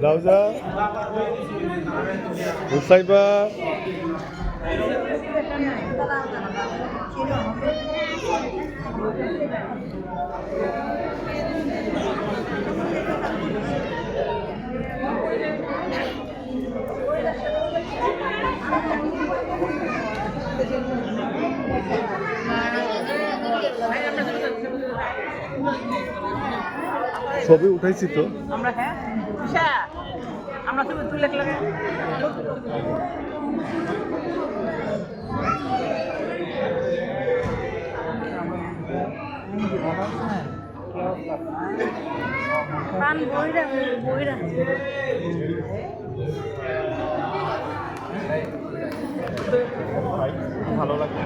রাউজা হুসাইবা ছবি উঠাইছি তো আমরা। হ্যাঁ আমরা ছবি তুলে পান বইরা বইরা ভালো লাগছে।